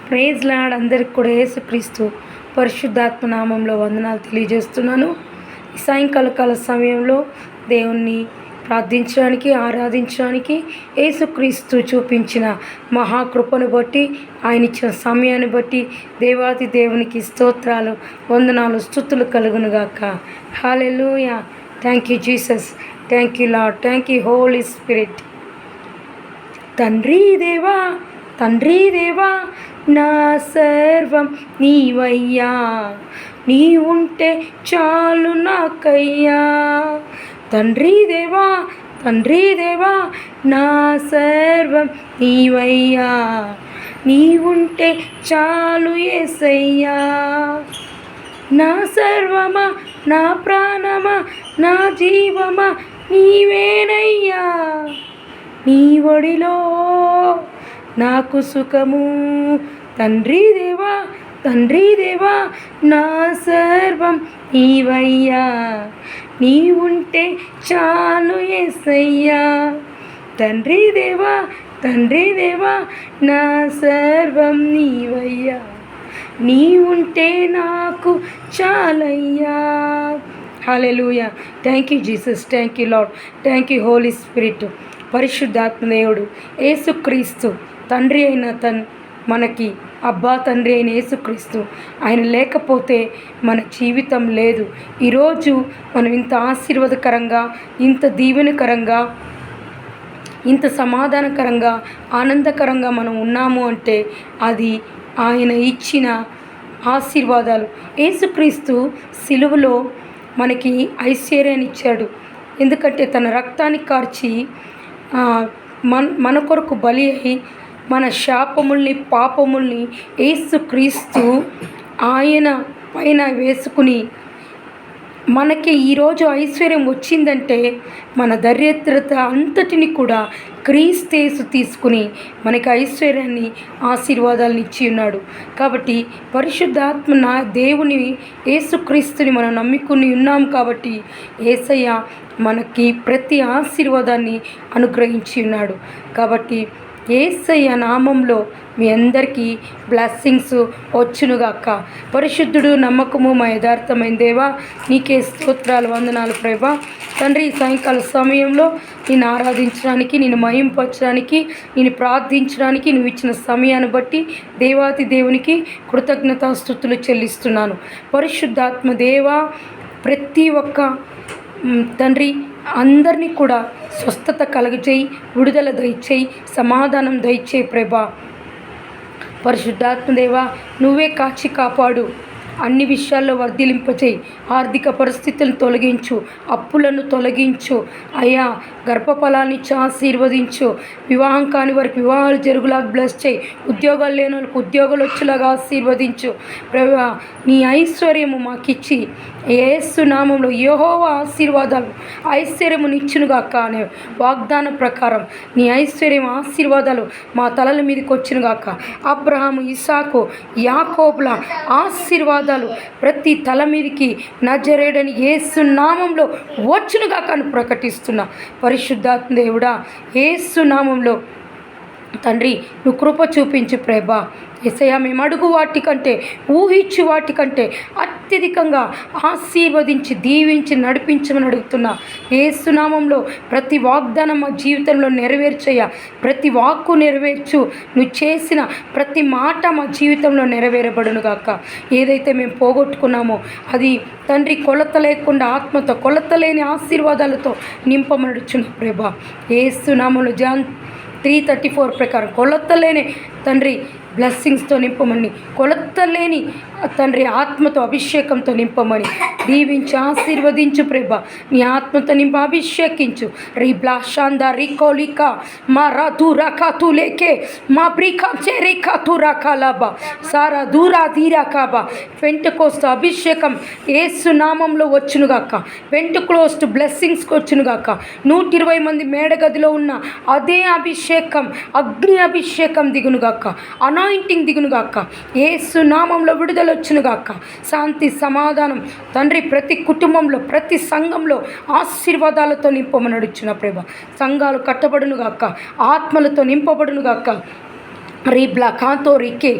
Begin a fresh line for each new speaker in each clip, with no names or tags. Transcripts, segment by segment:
Praise lord. అందరికి కూడా యేసుక్రీస్తు పరిశుద్ధాత్మ నామంలో వందనాలు తెలియజేస్తున్నాను. ఈ సాయంకాల సమయంలో దేవుణ్ణి ప్రార్థించడానికి, ఆరాధించడానికి యేసుక్రీస్తు చూపించిన మహాకృపను బట్టి, ఆయన ఇచ్చిన సమయాన్ని బట్టి దేవాది దేవునికి స్తోత్రాలు, వందనాలు, స్తుతులు కలుగునుగాక. Hallelujah. Thank you Jesus, thank you Lord, thank you Holy Spirit. తండ్రి దేవా, తండ్రి దేవా, నా సర్వం నీవయ్యా, నీ ఉంటే చాలు నాకయ్యా. తండ్రి దేవా, తండ్రి దేవా, నా సర్వం నీవయ్యా, నీ ఉంటే చాలు యేసయ్యా. నా సర్వమా, నా ప్రాణమా, నా జీవమా నీవేనయ్యా, నీ ఒడిలో నాకు సుఖము. తండ్రి దేవా, తండ్రి దేవా, నా సర్వం నీవయ్యా, నీ ఉంటే చాలు యేసయ్యా. తండ్రి దేవా, తండ్రి దేవా, నా సర్వం నీవయ్యా, నీ ఉంటే నాకు చాలయ్యా. Hallelujah. Thank you Jesus, thank you Lord, thank you Holy Spirit. పరిశుద్ధాత్మదేవుడు యేసుక్రీస్తు తండ్రి అయిన మనకి అబ్బా తండ్రి అయిన యేసుక్రీస్తు, ఆయన లేకపోతే మన జీవితం లేదు. ఈరోజు మనం ఇంత ఆశీర్వాదకరంగా, ఇంత దీవెనకరంగా, ఇంత సమాధానకరంగా, ఆనందకరంగా మనం ఉన్నాము అంటే అది ఆయన ఇచ్చిన ఆశీర్వాదాలు. యేసుక్రీస్తు సిలువలో మనకి ఐశ్వర్యాన్ని ఇచ్చాడు. ఎందుకంటే తన రక్తాన్ని కార్చి మన కొరకు బలి అయి మన శాపముల్ని, పాపముల్ని యేసుక్రీస్తు ఆయన పైన వేసుకుని మనకి ఈరోజు ఐశ్వర్యం వచ్చిందంటే మన దరిద్రత అంతటిని కూడా క్రీస్తు తీసుకుని మనకి ఐశ్వర్యాన్ని, ఆశీర్వాదాలను ఇచ్చి ఉన్నాడు. కాబట్టి పరిశుద్ధాత్మ దేవుని యేసుక్రీస్తుని మనం నమ్ముకుని ఉన్నాం. కాబట్టి యేసయ్య మనకి ప్రతి ఆశీర్వాదాన్ని అనుగ్రహించి ఉన్నాడు. కాబట్టి యేసయ్య నామంలో మీ అందరికీ బ్లెస్సింగ్స్ వచ్చునుగాక. పరిశుద్ధుడు, నమ్మకము, మా యథార్థమైన దేవా, నీకే స్తోత్రాలు, వందనాలు ప్రభా. తండ్రి, ఈ సాయంకాల సమయంలో నేను ఆరాధించడానికి, నేను మహింపరచడానికి, నేను ప్రార్థించడానికి నువ్వు ఇచ్చిన సమయాన్ని బట్టి దేవాతి దేవునికి కృతజ్ఞతాస్తుతులు చెల్లిస్తున్నాను. పరిశుద్ధాత్మ దేవా, ప్రతి ఒక్క తండ్రి అందరినీ కూడా స్వస్థత కలుగజేయి, విడుదల దయచేయి, సమాధానం దయచేయి ప్రభా. పరిశుద్ధాత్మదేవా, నువ్వే కాచి కాపాడు, అన్ని విషయాల్లో వర్ధిలింపచేయి, ఆర్థిక పరిస్థితులను తొలగించు, అప్పులను తొలగించు అయ్యా. గర్భఫలాన్ని ఆశీర్వదించు, వివాహం కాని వారికి వివాహాలు జరుగులాగా బ్లెస్ చేయి, ఉద్యోగాలు లేని వాళ్ళకి ఉద్యోగాలు వచ్చేలాగా ఆశీర్వదించు ప్రభా. నీ ఐశ్వర్యము మాకిచ్చి యేసు నామంలో యెహోవా ఆశీర్వాదాలు ఐశ్వర్యమునిచ్చునుగాక అనే వాగ్దానం ప్రకారం నీ ఐశ్వర్యం, ఆశీర్వాదాలు మా తలల మీదకి వచ్చునుగాక. అబ్రహాము, ఇసాకు, యాకోబుల ఆశీర్వాదాలు ప్రతి తల మీదకి నజరేయుడైన యేసు నామంలో వచ్చునుగాక అని ప్రకటిస్తున్నా. పరిశుద్ధాత్మ దేవుడా, యేసు నామంలో తండ్రి నువ్వు కృప చూపించు ప్రభా. యేసయ్యా, మేము అడుగు వాటికంటే, ఊహించు వాటికంటే అత్యధికంగా ఆశీర్వదించి, దీవించి నడిపించమని అడుగుతున్నా. యేసు నామంలో ప్రతి వాగ్దానం మా జీవితంలో నెరవేర్చయ్యా. ప్రతి వాక్కు నెరవేర్చు. నువ్వు చేసిన ప్రతి మాట మా జీవితంలో నెరవేరబడును గాక. ఏదైతే మేము పోగొట్టుకున్నామో అది తండ్రి కొలత లేకుండా, ఆత్మతో కొలత లేని ఆశీర్వాదాలతో నింపమనడుచున్న ప్రభా. యేసు నామంలో జాన్ 3:34 ప్రకారం కొలతలేని తండ్రి బ్లెస్సింగ్స్తో నింపమని, కొలతలేని తండ్రి ఆత్మతో, అభిషేకంతో నింపమని దీవించి ఆశీర్వదించు ప్రభా. నీ ఆత్మతో నింప అభిషేకించు. రీ బ్లాషాందా రికోలికా మా రాతు రకాతు లేకే మా బ్రికా చెరికాతు రకాలాబా సారా దూరా దీరాకాబా. పెంటకోస్తు అభిషేకం యేసు నామంలో వచ్చునుగాక. పెంటకోస్తు బ్లెస్సింగ్స్కి వచ్చునుగాక. 120 మంది మేడగదిలో ఉన్న అదే అభిషేకం, అగ్ని అభిషేకం దిగునుగాక. అనాయింటింగ్ దిగునుగాక. యేసు నామంలో విడుదల వచ్చునుగాక. శాంతి, సమాధానం తండ్రి ప్రతి కుటుంబంలో, ప్రతి సంఘంలో ఆశీర్వాదాలతో నింపమని అడుగుచున్న ప్రభా. సంఘాలు కట్టబడునుగాక, ఆత్మలతో నింపబడునుగాక. రీబ్లా కాంతో రికే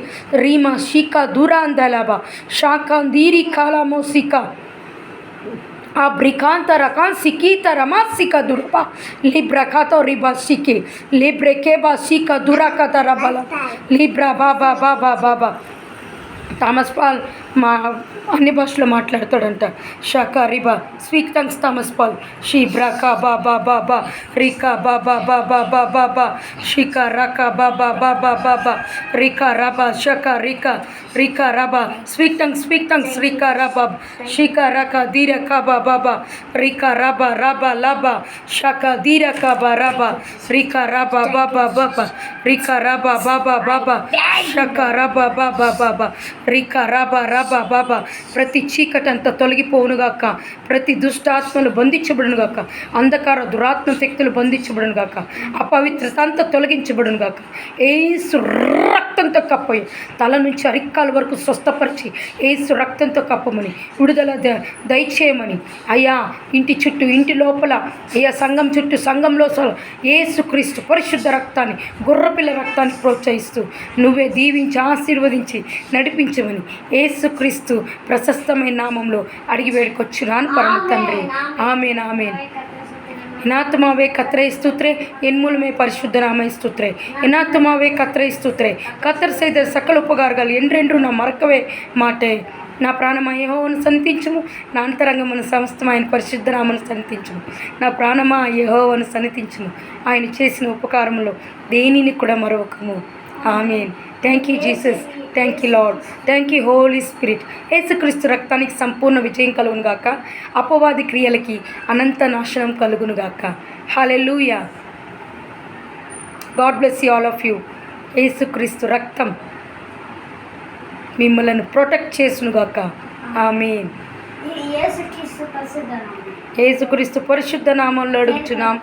రీమా షికా దురాందలబా షాకాందీరి కాలామోసికా Abricanta rakan sikita ramasika durba libra kato riba siki libre keba sika durakata rabala libra baba baba baba Thomas Paul మా అన్ని భాషలో మాట్లాడతాడంట. షాకా రిబా స్పీక్ థంగ్స్ థామస్ పాల్ షీబ్రా కా బాబా బాబా రికా బాబా బాబా బాబా షికా రకా బాబా బాబా బాబా రికా రబా షకా రికా రికా రబా స్పీక్ థంగ్స్ రికా రబా షికా రకా దీర కాబా బాబా రికా రబా రబా లబా షకా దీర కాబా రబా రికా రబా బాబా బాబా రికా రబా బాబా బాబా షకా రబా బాబా బాబా రికా రబా రబా బాబా ప్రతి చీకటంతా తొలగిపోవునుగాక, ప్రతి దుష్టాత్మలు బంధించబడునుగాక, అంధకార దురాత్మ శక్తులు బంధించబడునుగాక, అపవిత్రత అంతా తొలగించబడునుగాక. ఏసు రక్తంతో కప్పయి తల నుంచి అరిక్కాల వరకు స్వస్థపరిచి ఏసు రక్తంతో కప్పమని విడుదల దయచేయమని అయ్యా ఇంటి చుట్టూ ఇంటి లోపల అయ్యా సంఘం చుట్టూ సంఘంలో యేసుక్రీస్తు పరిశుద్ధ రక్తాన్ని గుర్రపిల్ల రక్తాన్ని ప్రోత్సహిస్తూ నువ్వే దీవించి ఆశీర్వదించి నడిపించమని యేసుక్రీస్తు ప్రశస్తమైన నామంలో అడిగి వేడుకొచ్చున్నాను పరమ తండ్రి. ఆమేన్ ఆమేన్. एनात्मावे कतरे स्तुत्रे एन्मूल में परिशुद्ध नाम स्तुत्रे एनात्मावे कतरे स्तुत्रे कतर से सकल उपकारगालु एंड्रेंड्रू ना मरकवे माटे నా ప్రాణమా యెహోవాను సన్నిధించుము, నా అంతరంగమున సమస్తమైన పరిశుద్ధ నామమును సన్నిధించుము. నా ప్రాణమా యెహోవాను సన్నిధించుము, ఆయన చేసిన ఉపకారములో దేనిని కూడా మరవకము. Amen. Thank you Jesus, thank you Lord, thank you Holy Spirit. యేసుక్రీస్తు రక్తానికి సంపూర్ణ విజయం కలుగునుగాక, అపవాది క్రియలకి అనంత నాశనం కలుగునుగాక. Hallelujah. God bless you all of you. యేసుక్రీస్తు రక్తం మిమ్మల్ని ప్రొటెక్ట్ చేసునుగాక. ఆమేన్. యేసుక్రీస్తు పరిశుద్ధ నామంలో అడుగుచున్నాం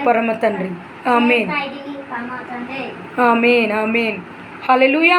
పరమ తండ్రి. ఆమేన్ ఆమేన్ ఆమేన్. హల్లెలూయా.